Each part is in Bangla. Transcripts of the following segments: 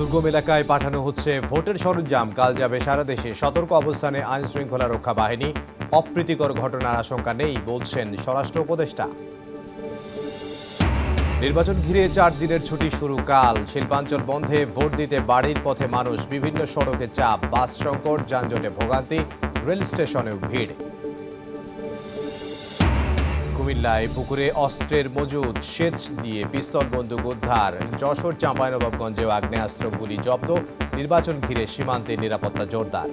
দুর্গম এলাকায় পাঠানো হচ্ছে ভোটের সরঞ্জাম। কাল যাবে সারা দেশে। সতর্ক অবস্থানে আইন শৃঙ্খলা রক্ষা বাহিনী। অপ্রীতিকর ঘটনার আশঙ্কা নেই বলছেন স্বরাষ্ট্র উপদেষ্টা। নির্বাচন ঘিরে 4 দিনের ছুটি শুরু কাল। শিল্পাঞ্চল বন্ধে ভোট দিতে বাড়ির পথে মানুষ। বিভিন্ন সড়কে চাপ, বাস সংকট, যানজটে ভোগান্তি, রেল স্টেশনেও ভিড়। কুমিল্লায় পুকুরে অস্ত্রের মজুদ, সেচ দিয়ে পিস্তল বন্দুক উদ্ধার। যশোর চাঁপাইনবাবগঞ্জেও আগ্নেয়াস্ত্র গুলি জব্দ। নির্বাচন ঘিরে সীমান্তে নিরাপত্তা জোরদার।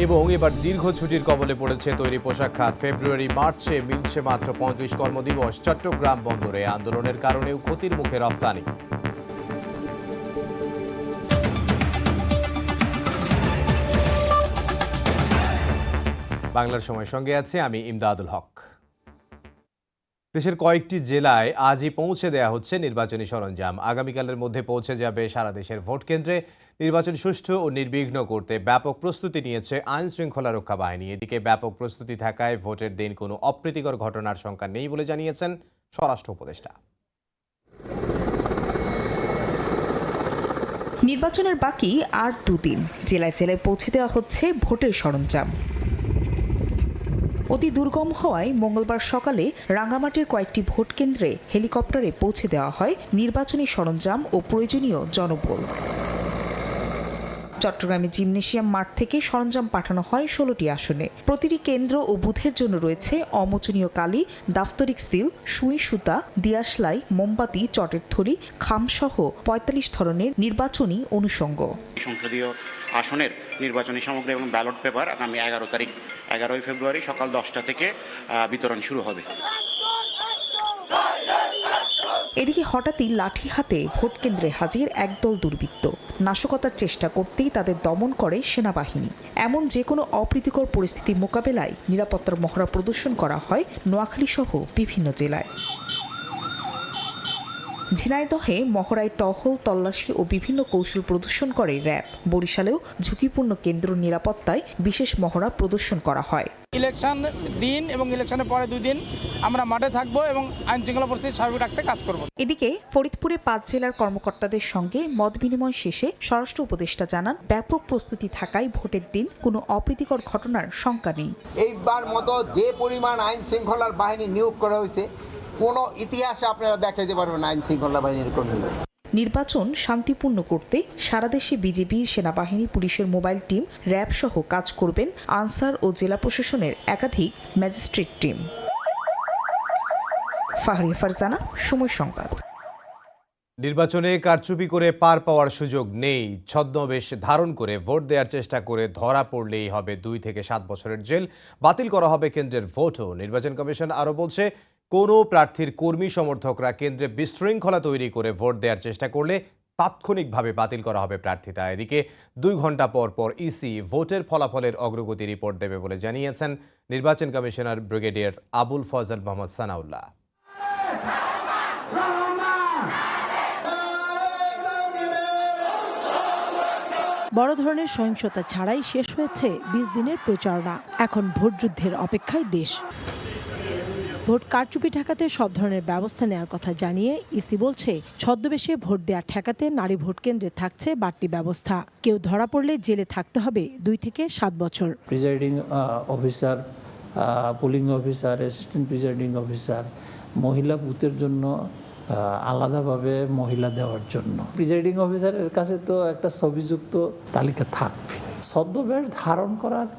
এবং এবার দীর্ঘ ছুটির কবলে পড়েছে তৈরি পোশাক খাত। ফেব্রুয়ারি মার্চে মিলছে মাত্র 35 কর্মদিবস। চট্টগ্রাম বন্দরে আন্দোলনের কারণেও ক্ষতির মুখে রফতানি। বাংলার সময় সঙ্গে আছে আমি ইমদাদুল হক। দেশের কয়েকটি জেলায় আজই পৌঁছে দেয়া হচ্ছে নির্বাচনী সরঞ্জাম। আগামীকালের মধ্যে পৌঁছে যাবে সারা দেশের ভোট কেন্দ্রে। নির্বাচন সুষ্ঠু ও নির্বিঘ্ন করতে ব্যাপক প্রস্তুতি নিয়েছে আইন শৃঙ্খলা রক্ষা বাহিনী। এদিকে ব্যাপক প্রস্তুতি থাকায় ভোটের দিন কোনো অপ্রীতিকর ঘটনার শঙ্কা নেই বলে জানিয়েছেন স্বরাষ্ট্র উপদেষ্টা। নির্বাচনের বাকি আর 2 দিন। জেলায় জেলায় পৌঁছে দেওয়া হচ্ছে ভোটের সরঞ্জাম। অতি দুর্গম হওয়ায় মঙ্গলবার সকালে রাঙ্গামাটির কয়েকটি ভোট কেন্দ্রে হেলিকপ্টারে পৌঁছে দেওয়া হয় নির্বাচনী সরঞ্জাম ও প্রয়োজনীয় জনবল। চট্টগ্রামে জিমনেশিয়াম মাঠ থেকে সরঞ্জাম পাঠানো হয় 16টি আসনে। প্রতিটি কেন্দ্র ও বুথের জন্য রয়েছে অমোচনীয় কালি, দাপ্তরিক সিল, সুই সুতা, দিয়াশলাই, মোমবাতি, চটের থলি, খামসহ 45 ধরনের নির্বাচনী অনুষঙ্গ। সংসদীয় আসনের নির্বাচনী সামগ্রী এবং ব্যালট পেপার আগামী 11 ফেব্রুয়ারি সকাল 10টা থেকে বিতরণ শুরু হবে। এদিকে হঠাৎই লাঠি হাতে ভোট কেন্দ্রে হাজির একদল দুর্বৃত্ত। নাশকতার চেষ্টা করতেই তাদের দমন করে সেনাবাহিনী। এমন যে কোনো অপ্রীতিকর পরিস্থিতি মোকাবেলায় নিরাপত্তার মহড়া প্রদর্শন করা হয় নোয়াখালী সহ বিভিন্ন জেলায়। ঝিনাইদহে মহড়ায় টহল, তল্লাশি ও বিভিন্ন কৌশল প্রদর্শন করে র্যাব। বরিশালেও ঝুঁকিপূর্ণ কেন্দ্র নিরাপত্তায় বিশেষ মহড়া প্রদর্শন করা হয়। ইলেকশন দিন এবং ইলেকশনের পরে 2 দিন আমরা মাঠে থাকবো এবং আইন শৃঙ্খলা পরিস্থিতি স্বাভাবিক রাখতে কাজ করব। এদিকে ফরিদপুরে 5 জেলার কর্মকর্তাদের সঙ্গে মত বিনিময় শেষে স্বরাষ্ট্র উপদেষ্টা জানান, ব্যাপক প্রস্তুতি থাকায় ভোটের দিন কোনো অপ্রীতিকর ঘটনার শঙ্কা নেই। এইবার মতো যে পরিমাণ আইন শৃঙ্খলার বাহিনী নিয়োগ করা হয়েছে, কোনো ইতিহাসে আপনারা দেখাতে পারবেন আইন শৃঙ্খলা বাহিনীর কর্মী। নির্বাচন শান্তিপূর্ণ করতে সারা দেশে বিজিবি, সেনাবাহিনী, পুলিশের মোবাইল টিম, র্যাব সহ কাজ করবেন আনসার ও জেলা প্রশাসনের একাধিক ম্যাজিস্ট্রেট টিম। ফাহরিয়া ফারজানা, সময় সংবাদ। নির্বাচনে কারচুপি করে পার পাওয়ার সুযোগ নেই। ছদ্মবেশ ধারণ করে ভোট দেওয়ার চেষ্টা করে ধরা পড়লেই হবে 2 থেকে 7 বছরের জেল। বাতিল করা হবে কেন্দ্রের ভোটও। নির্বাচন কমিশন আরও বলছে, কোনো প্রার্থীর কর্মী সমর্থকরা কেন্দ্রে বিশৃঙ্খলা তৈরি করে ভোট দেওয়ার চেষ্টা করলে তাৎক্ষণিকভাবে বাতিল করা হবে প্রার্থিতা। এদিকে 2 ঘন্টা পর পর ইসি ভোটের ফলাফলের অগ্রগতি রিপোর্ট দেবে বলে জানিয়েছেন নির্বাচন কমিশনার ব্রিগেডিয়ার আবুল ফজল মোহাম্মদ সানাউল্লাহ। বড় ধরনের সহিংসতা ছাড়াই শেষ হয়েছে 20 দিনের প্রচারণা। এখন ভোট যুদ্ধের অপেক্ষায় দেশ। ভোট কারচুপি ঠেকাতে সব ধরনের ব্যবস্থা নেওয়ার কথা জানিয়ে ইসি বলছে, ছদ্মবেশে ভোট দেওয়া ঠেকাতে নারী ভোট কেন্দ্রে থাকছে বাড়তি ব্যবস্থা। কেউ ধরা পড়লে জেলে থাকতে হবে 2 থেকে 7 বছর। Presiding officer, polling officer, assistant presiding officer, মহিলা বুথের জন্য আলাদাভাবে মহিলা দেওয়ার জন্য প্রিজাইডিং অফিসারের কাছে তো একটা ছবিযুক্ত তালিকা থাকবে। ছদ্মবেশ ধারণ করার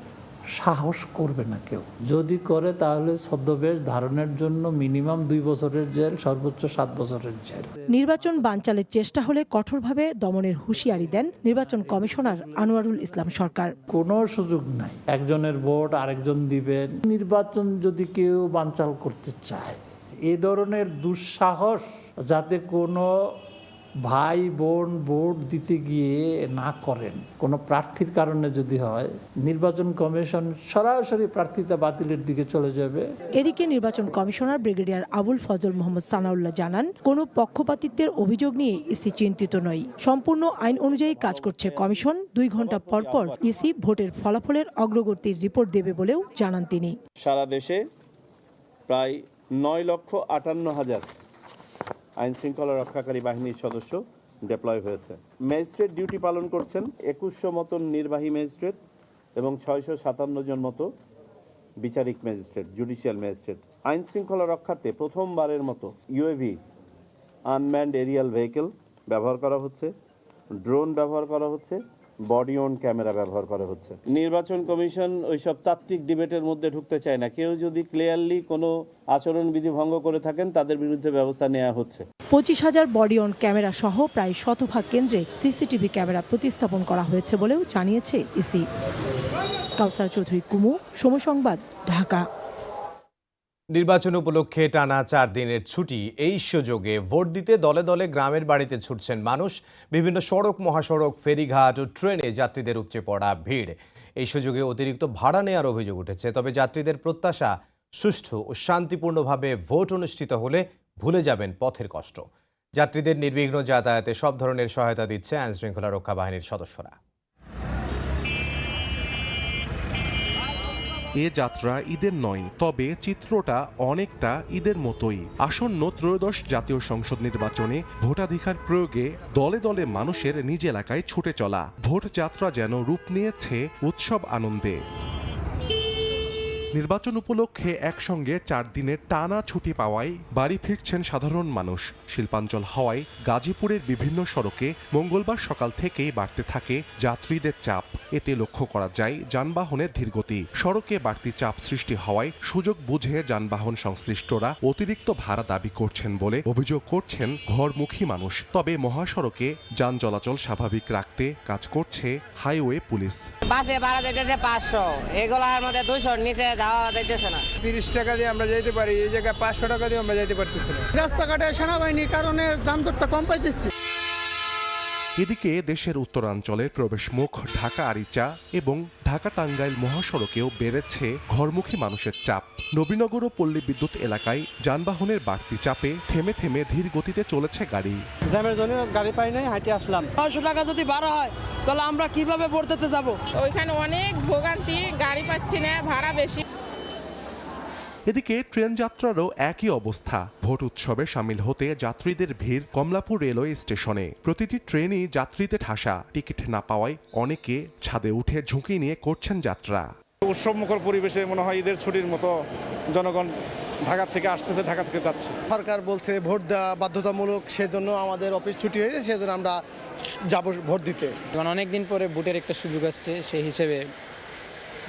সাহস করবে না কেউ। যদি করে তাহলে ছদ্মবেশ ধারণের জন্য মিনিমাম 2 বছরের জেল, সর্বোচ্চ 7 বছরের জেল। নির্বাচন বানচালের চেষ্টা হলে কঠোরভাবে দমনের হুঁশিয়ারি দেন নির্বাচন কমিশনার আনোয়ারুল ইসলাম সরকার। কোনো সুযোগ নাই একজনের ভোট আরেকজন দিবেন। নির্বাচন যদি কেউ বানচাল করতে চায়, এ ধরনের দুঃসাহস যাতে কোনো ভাই বোন ভোট দিতে গিয়ে না করেন। কোনো প্রার্থীর কারণে যদি হয়, নির্বাচন কমিশন সরাসরি প্রার্থিতা বাতিলের দিকে চলে যাবে। এদিকে নির্বাচন কমিশনার ব্রিগেডিয়ার আবুল ফজল মোহাম্মদ সানাউল্লাহ জানান, কোনো পক্ষপাতিত্বের অভিযোগ নিয়ে ইসি চিন্তিত নয়। সম্পূর্ণ আইন অনুযায়ী কাজ করছে কমিশন। 2 ঘন্টা পর পর ইসি ভোটের ফলাফলের অগ্রগতির রিপোর্ট দেবে বলেও জানান তিনি। সারা দেশে প্রায় 9,58,000 আইন শৃঙ্খলা রক্ষাকারী বাহিনীর সদস্য ডেপ্লয় হয়েছে। ম্যাজিস্ট্রেট ডিউটি পালন করছেন 2100 মতন নির্বাহী ম্যাজিস্ট্রেট এবং 657 জন মতো বিচারিক ম্যাজিস্ট্রেট, জুডিশিয়াল ম্যাজিস্ট্রেট। আইন শৃঙ্খলা রক্ষার্থে প্রথমবারের মতো ইউএভি, আনম্যান্ড এরিয়াল ভেহিকেল ব্যবহার করা হচ্ছে, ড্রোন ব্যবহার করা হচ্ছে, বডি অন ক্যামেরা ব্যবহার করা হচ্ছে। নির্বাচন কমিশন ওইসব তাত্ত্বিক ডিবেটের মধ্যে ঢুকতে চায় না। কেউ যদি ক্লিয়ারলি কোনো আচরণবিধি ভঙ্গ করে থাকেন তাদের বিরুদ্ধে ব্যবস্থা নেওয়া হচ্ছে। 25,000 বডি অন ক্যামেরা সহ প্রায় 100 কেন্দ্রে সিসিটিভি ক্যামেরা প্রতিস্থাপন করা হয়েছে বলেও জানিয়েছে ইসি। কাউসার চৌধুরী কুমু, সময় সংবাদ, ঢাকা। নির্বাচন উপলক্ষে টানা 4 দিনের ছুটি, এই সুযোগে ভোট দিতে দলে দলে গ্রামের বাড়িতে ছুটছেন মানুষ। বিভিন্ন সড়ক, মহাসড়ক, ফেরিঘাট ও ট্রেনে যাত্রীদের উপচে পড়া ভিড়। এই সুযোগে অতিরিক্ত ভাড়া নেওয়ার অভিযোগ উঠেছে। তবে যাত্রীদের প্রত্যাশা, সুষ্ঠু ও শান্তিপূর্ণভাবে ভোট অনুষ্ঠিত হলে ভুলে যাবেন পথের কষ্ট। যাত্রীদের নির্বিঘ্ন যাতায়াতে সব ধরনের সহায়তা দিচ্ছে আইনশৃঙ্খলা রক্ষা বাহিনীর সদস্যরা। এ যাত্রা ঈদের নয়, তবে চিত্রটা অনেকটা ঈদের মতোই। আসন্ন ত্রয়োদশ জাতীয় সংসদ নির্বাচনে ভোটাধিকার প্রয়োগে দলে দলে মানুষের নিজ এলাকায় ছুটে চলা। ভোট যাত্রা যেন রূপ নিয়েছে উৎসব আনন্দে। নির্বাচন উপলক্ষে একসঙ্গে 4 দিনের টানা ছুটি পাওয়ায় বাড়ি ফিরছেন সাধারণ মানুষ। শিল্পাঞ্চল হওয়ায় গাজীপুরের বিভিন্ন সড়কে মঙ্গলবার সকাল থেকেই বাড়তে থাকে যাত্রীদের চাপ। এতে লক্ষ্য করা যায় যানবাহনের ধীরগতি। সড়কে বাড়তি চাপ সৃষ্টি হওয়ায় সুযোগ বুঝে যানবাহন সংশ্লিষ্টরা অতিরিক্ত ভাড়া দাবি করছেন বলে অভিযোগ করছেন ঘরমুখী মানুষ। তবে মহাসড়কে যান চলাচল স্বাভাবিক রাখতে কাজ করছে হাইওয়ে পুলিশ। বাসে ভাড়া দিতেছে 500, এগুলার মধ্যে 200 নিচে যাওয়া যাইতেছে না। 30 টাকা দিয়ে আমরা যাইতে পারি, এই জায়গায় 500 টাকা দিয়ে আমরা যাইতে পারতেছি না। রাস্তাঘাটে সেনাবাহিনীর কারণে যানজটটা কম পাইতেছি। এদিকে দেশের উত্তরাঞ্চলের প্রবেশমুখ ঢাকা আরিচা এবং ঢাকা টাঙ্গাইল মহাসড়কেও বেড়েছে ঘরমুখী মানুষের চাপ। নবীনগর ও পল্লী বিদ্যুৎ এলাকায় যানবাহনের বাড়তি চাপে থেমে থেমে ধীর গতিতে চলেছে গাড়ি। জ্যামের জন্য গাড়ি পাই নাই, হাঁটে আসলাম। 900 টাকা যদি ভাড়া হয় তাহলে আমরা কিভাবে পড়তে যাব? ওইখানে অনেক ভোগান্তি, গাড়ি পাচ্ছি না, ভাড়া বেশি। এদিকে ট্রেন যাত্রারও একই অবস্থা। ভোট উৎসবে সামিল হতে যাত্রীদের ভিড় কমলাপুর রেলওয়ে স্টেশনে। প্রতিটি ট্রেনই যাত্রীতে ঠাসা। টিকিট না পাওয়ায় অনেকে ছাদে উঠে ঝুঁকি নিয়ে করছেন যাত্রা। উৎসবমুখর পরিবেশে মনে হয় ঈদের ছুটির মতো জনগণ ঢাকা থেকে আসতেছে, ঢাকা থেকে যাচ্ছে। সরকার বলছে ভোট দেওয়া বাধ্যতামূলক, সেজন্য আমাদের অফিস ছুটি হয়েছে, সেজন্য আমরা যাব ভোট দিতে। অনেকদিন পরে ভোটের একটা সুযোগ আসছে, সেই হিসেবে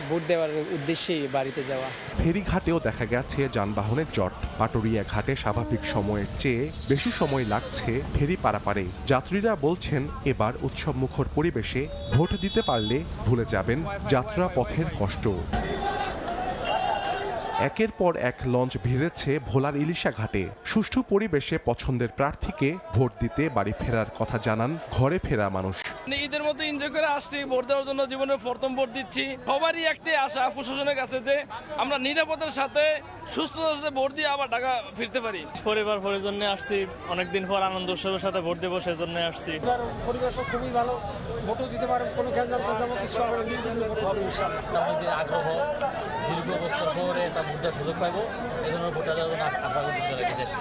ভোট দেওয়ার উদ্দেশ্যেই বাড়িতে যাওয়া। ফেরিঘাটেও দেখা গেছে যানবাহনের জট। পাটুরিয়া ঘাটে স্বাভাবিক সময়ের চেয়ে বেশি সময় লাগছে ফেরি পারাপারে। যাত্রীরা বলছেন এবার উৎসবমুখর পরিবেশে ভোট দিতে পারলে ভুলে যাবেন যাত্রা পথের কষ্ট। একের পর এক লঞ্চ ভিড়েছে ভোলার ইলিশা ঘাটে। সুষ্ঠু পরিবেশে পছন্দের প্রার্থীকে ভোট দিতে বাড়ি ফেরার কথা জানান ঘরে ফেরা মানুষ। ঈদের মতো এনজয় করে আসছি, ভোট দেওয়ার জন্য জীবনে প্রথম ভোট দিচ্ছি। সবারই একটাই আশা প্রশাসনের কাছে যে আমরা নিরাপত্তার সাথে সুস্থতার সাথে ভোট দিয়ে আবার ঢাকা ফিরতে পারি। পরিবার জন্য আসছি, অনেকদিন পর আনন্দ উৎসবের সাথে ভোট দেবো, সেজন্য আসছি। পরিবেশ খুবই ভালো, ভোটও দিতে পারে, কোনো খেয়াল কিছু হবে ইনশাআল্লাহ। আমাদের আগ্রহ দীর্ঘ বছর পরে একটা ভোট দেওয়ার সুযোগ পাইব, এজন্য ভোটটা দেওয়ার জন্য আশা করতেছি দেশে।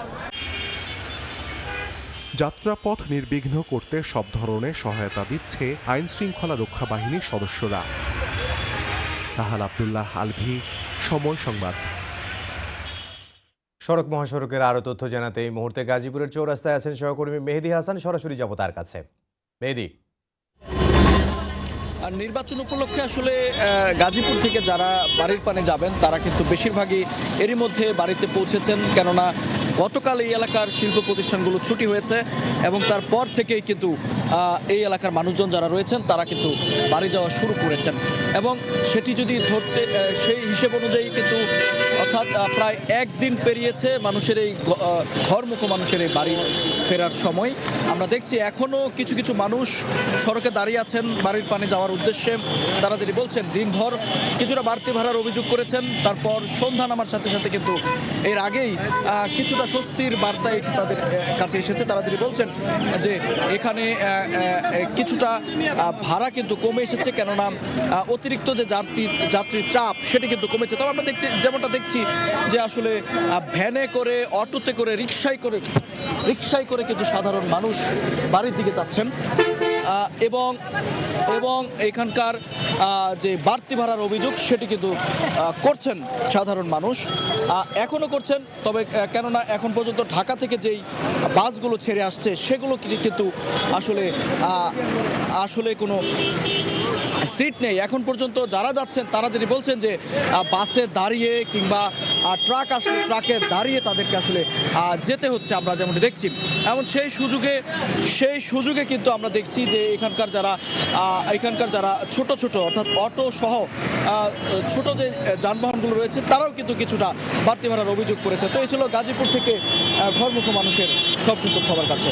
যাত্রাপথ নির্বিঘ্ন করতে সব ধরনের সহায়তা দিচ্ছে আইন শৃঙ্খলা রক্ষা বাহিনীর সদস্যরা। সাহাল আব্দুল্লাহ আলভি, সময় সংবাদ। সড়ক মহাসড়কের আরও তথ্য জানাতে এই মুহূর্তে গাজীপুরের চৌরাস্তায় আছেন সহকর্মী মেহেদি হাসান। সরাসরি যাব তার কাছে। মেহেদি, আর নির্বাচন উপলক্ষে আসলে গাজীপুর থেকে যারা বাড়ির পানে যাবেন তারা কিন্তু বেশিরভাগই এরই মধ্যে বাড়িতে পৌঁছেছেন, কেননা গতকাল এই এলাকার শিল্প প্রতিষ্ঠানগুলো ছুটি হয়েছে এবং তারপর থেকেই কিন্তু এই এলাকার মানুষজন যারা রয়েছেন তারা কিন্তু বাড়ি যাওয়া শুরু করেছেন। এবং সেটি যদি ধরতে সেই হিসেব অনুযায়ী কিন্তু অর্থাৎ প্রায় একদিন পেরিয়েছে মানুষের এই ঘরমুখ মানুষের এই বাড়ি ফেরার সময়। আমরা দেখছি এখনও কিছু কিছু মানুষ সড়কে দাঁড়িয়ে আছেন বাড়ির পানে যাওয়ার উদ্দেশ্যে। তারা যেটি বলছেন দিনভর কিছুটা বাড়তি ভাড়ার অভিযোগ করেছেন, তারপর সন্ধ্যা নামার সাথে সাথে কিন্তু এর আগেই কিছুটা স্বস্তির বার্তায় তাদের কাছে এসেছে। তারা যেটি বলছেন যে এখানে কিছুটা ভাড়া কিন্তু কমে এসেছে, কেননা অতিরিক্ত যে যাত্রীর চাপ সেটি কিন্তু কমেছে। তবে আমরা যেমনটা দেখছি যে আসলে ভ্যানে করে, অটোতে করে, রিকশায় করে রিকশায় করে কিছু সাধারণ মানুষ বাড়ির দিকে যাচ্ছেন এবং এবং এখানকার যে বাড়তি ভাড়ার অভিযোগ সেটি কিন্তু করছেন সাধারণ মানুষ, এখনও করছেন। তবে কেননা এখন পর্যন্ত ঢাকা থেকে যেই বাসগুলো ছেড়ে আসছে সেগুলো কিন্তু আসলে কোনো সিট নেই এখন পর্যন্ত। যারা যাচ্ছেন তারা যদি বলছেন যে বাসে দাঁড়িয়ে কিংবা ট্রাক আসলে ট্রাকে দাঁড়িয়ে তাদেরকে আসলে যেতে হচ্ছে, আমরা যেমনটি দেখছি। এমন সেই সুযোগে কিন্তু আমরা দেখছি যে এখানকার যারা ছোট ছোট অর্থাৎ অটো সহ ছোট যে যানবাহনগুলো রয়েছে তারাও কিন্তু কিছুটা বাড়তি ভাড়ার অভিযোগ করেছে। তো এই ছিল গাজীপুর থেকে ঘরমুখো মানুষের সব সূত্র খবর কাছে।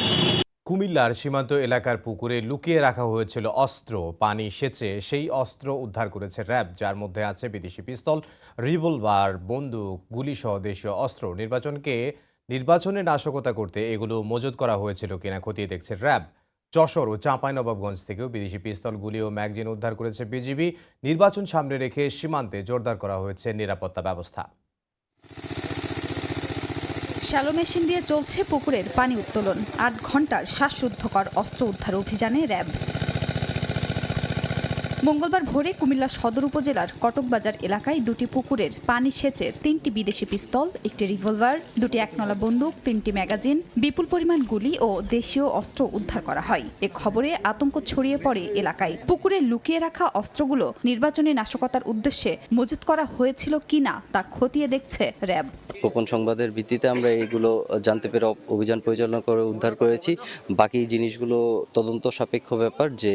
কুমিল্লার সীমান্ত এলাকার পুকুরে লুকিয়ে রাখা হয়েছিল অস্ত্র, পানি সেচে সেই অস্ত্র উদ্ধার করেছে র্যাব, যার মধ্যে আছে বিদেশি পিস্তল, রিভলভার, বন্দুক, গুলিসহ দেশীয় অস্ত্র। নির্বাচনে নাশকতা করতে এগুলো মজুত করা হয়েছিল কিনা খতিয়ে দেখছে র্যাব। যশোর ও চাঁপাইনবাবগঞ্জ থেকেও বিদেশি পিস্তল, গুলি ও ম্যাগজিন উদ্ধার করেছে বিজিবি। নির্বাচন সামনে রেখে সীমান্তে জোরদার করা হয়েছে নিরাপত্তা ব্যবস্থা। শ্যালো মেশিন দিয়ে চলছে পুকুরের পানি উত্তোলন। ৮ ঘন্টার শ্বাসরুদ্ধকর অস্ত্র উদ্ধার অভিযানে র্যাব। মঙ্গলবার ভোরে কুমিল্লা সদর উপজেলার কটকবাজার এলাকায় 2টি পুকুরের পানি সেচে 3টি বিদেশি পিস্তল, 1টি রিভলভার, 2টি একনলা বন্দুক, 3টি ম্যাগাজিন, বিপুল পরিমাণ গুলি ও দেশীয় অস্ত্র উদ্ধার করা হয়। এ খবরে আতঙ্ক ছড়িয়ে পড়ে এলাকায়। পুকুরে লুকিয়ে রাখা অস্ত্রগুলো নির্বাচনী নাশকতার উদ্দেশ্যে মজুত করা হয়েছিল কিনা তা খতিয়ে দেখছে র্যাব। গোপন সংবাদের ভিত্তিতে আমরা এইগুলো জানতে পেরে অভিযান পরিচালনা করে উদ্ধার করেছি। বাকি জিনিসগুলো তদন্ত সাপেক্ষ ব্যাপার যে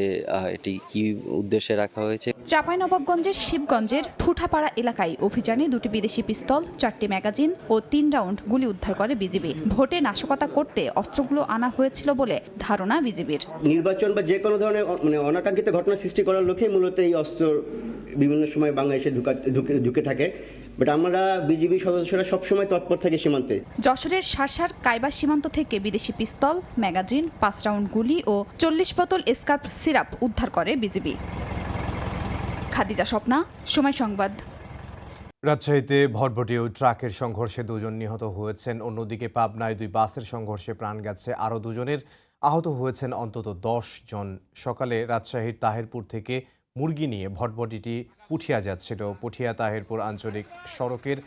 এটি কি উদ্দেশ্যে রাখা হয়েছে। চাঁপাইনবাবগঞ্জের শিবগঞ্জের ঠুঠাপাড়া এলাকায় অভিযানে 2টি বিদেশি পিস্তল, 4টি ম্যাগাজিন ও 3 রাউন্ড গুলি উদ্ধার করে বিজিবি। ভোটে নাশকতা করতে অস্ত্রগুলো আনা হয়েছিল বলে ধারণা বিজিবির। নির্বাচন বা যে কোনো ধরনের অনাকাঙ্ক্ষিত ঘটনা সৃষ্টি করার লক্ষ্যে মূলত এই অস্ত্র বিভিন্ন সময় বাংলাদেশে ঢুকে থাকে। বাট আমরা বিজিবি সদস্যরা সবসময় তৎপর থাকে সীমান্তে। যশোরের শাসার কাইবা সীমান্ত থেকে বিদেশি পিস্তল, ম্যাগাজিন, 5 রাউন্ড গুলি ও 40 বোতল স্কার্প সিরাপ উদ্ধার করে বিজিবি। খাদিজা স্বপ্না, সময় সংবাদ। রাজশাহীতে ভটভটি ও ট্রাকের সংঘর্ষে 2 জন নিহত হয়েছেন। অন্যদিকে পাবনায় 2 বাসের সংঘর্ষে প্রাণ গেছে আরও 2 জনের, আহত হয়েছেন অন্তত 10 জন। সকালে রাজশাহীর তাহেরপুর থেকে মুরগি নিয়ে ভটভটিটি পুঠিয়া যাচ্ছিল। পুঠিয়া তাহেরপুর আঞ্চলিক সড়কের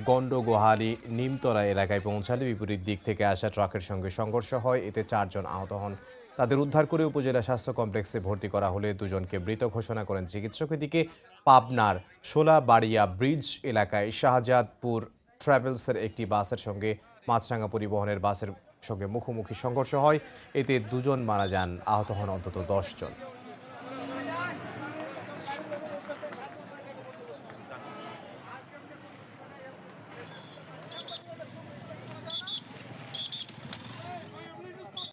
গন্ডগোহালি নিমতলা এলাকায় পৌঁছালে বিপরীত দিক থেকে আসা ট্রাকের সঙ্গে সংঘর্ষ হয়। এতে 4 জন আহত হন। তাদের উদ্ধার করে উপজেলা স্বাস্থ্য কমপ্লেক্সে ভর্তি করা হলে 2 জনকে মৃত ঘোষণা করেন চিকিৎসক। এদিকে পাবনার শোলাবাড়িয়া ব্রিজ এলাকায় শাহজাদপুর ট্রাভেলসের একটি বাসের সঙ্গে মাছরাঙা পরিবহনের বাসের সঙ্গে মুখোমুখি সংঘর্ষ হয়। এতে 2 জন মারা যান, আহত হন অন্তত 10 জন।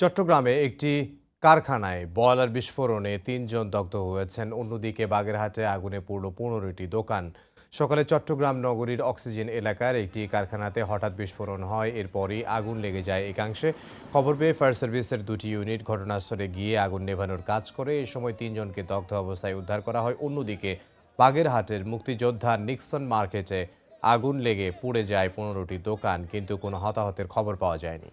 চট্টগ্রামে একটি কারখানায় বয়লার বিস্ফোরণে 3 জন দগ্ধ হয়েছেন। অন্যদিকে বাগেরহাটে আগুনে পুড়ল 15টি দোকান। সকালে চট্টগ্রাম নগরীর অক্সিজেন এলাকার একটি কারখানাতে হঠাৎ বিস্ফোরণ হয়। এরপরই আগুন লেগে যায় একাংশে। খবর পেয়ে ফায়ার সার্ভিসের 2টি ইউনিট ঘটনাস্থলে গিয়ে আগুন নেভানোর কাজ করে। এ সময় 3 জনকে দগ্ধ অবস্থায় উদ্ধার করা হয়। অন্যদিকে বাগেরহাটের মুক্তিযোদ্ধা নিক্সন মার্কেটে আগুন লেগে পুড়ে যায় 15টি দোকান, কিন্তু কোনো হতাহতের খবর পাওয়া যায়নি।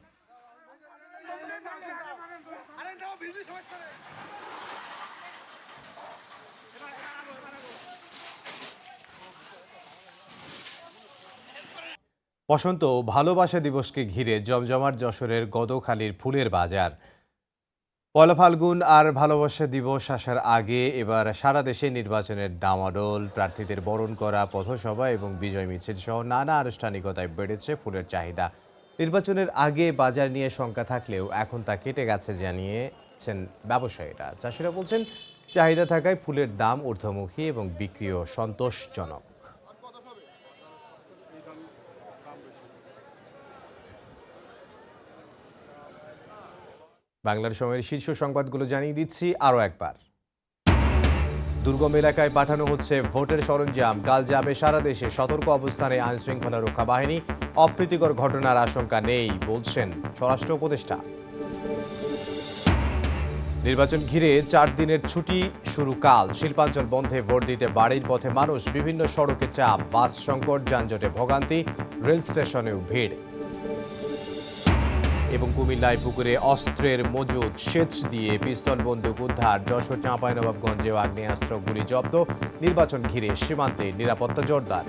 বসন্ত ও ভালোবাসা দিবসকে ঘিরে জমজমাট যশোরের গদখালির ফুলের বাজার। পয়লা ফাল্গুন আর ভালোবাসা দিবস আসার আগে এবার সারা দেশে নির্বাচনের ডামাডোল, প্রার্থীদের বরণ করা পথসভা এবং বিজয় মিছিল সহ নানা আনুষ্ঠানিকতায় বেড়েছে ফুলের চাহিদা। নির্বাচনের আগে বাজার নিয়ে শঙ্কা থাকলেও এখন তা কেটে গেছে জানিয়েছেন ব্যবসায়ীরা। চাষিরা বলছেন চাহিদা থাকায় ফুলের দাম ঊর্ধ্বমুখী এবং বিক্রিও সন্তোষজনক। বাংলার সময়ের শীর্ষ সংবাদগুলো জানিয়ে দিচ্ছি আরও একবার। দুর্গম এলাকায় পাঠানো হচ্ছে ভোটের সরঞ্জাম। কাল যাবে সারা দেশে সতর্ক অবস্থানে আইনশৃঙ্খলা রক্ষা বাহিনী। অপ্রীতিকর ঘটনার আশঙ্কা নেই বলছেন স্বরাষ্ট্র উপদেষ্টা। নির্বাচন ঘিরে 4 দিনের ছুটি শুরু কাল। শিল্পাঞ্চল বন্ধে ভোট দিতে বাড়ির পথে মানুষ। বিভিন্ন সড়কে চাপ, বাস সংকট, যানজটে ভোগান্তি, রেল স্টেশনেও ভিড়। এবং কুমিল্লায় পুকুরে অস্ত্রের মজুদ, সেচ দিয়ে পিস্তল বন্দুক উদ্ধার। যশোর, চাঁপাইনবাবগঞ্জেও আগ্নেয়াস্ত্র, গুলি জব্দ। নির্বাচন ঘিরে সীমান্তে নিরাপত্তা জোরদার।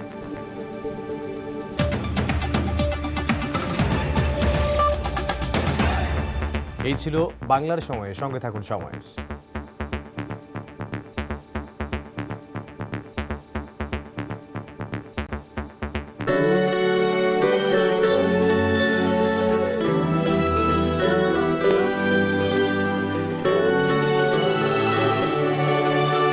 এই ছিল বাংলার সময়ে। সঙ্গে থাকুন সময়।